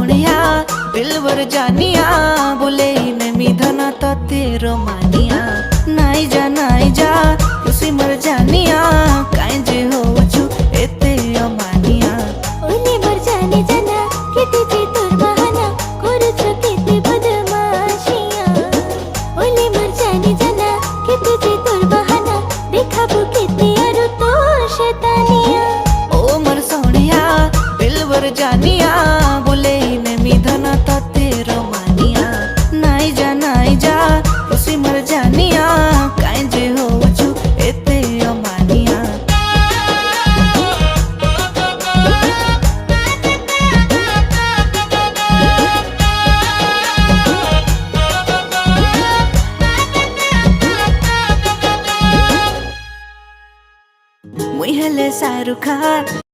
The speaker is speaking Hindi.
सोनिया दिलवर जानिया बोले मैं मिधना तो तेरो मानिया नाई जा खुशी मर जानिया काई जे हो छु एते अमानिया ओले मर जाने जाना केते जे तोर बहाना करूछ केते बदमाशिया ओले मर जाने जाना केते जे तोर बहाना देखाबो केते आरो तो शैतानिया ओ मर सोनिया दिलवर जानिया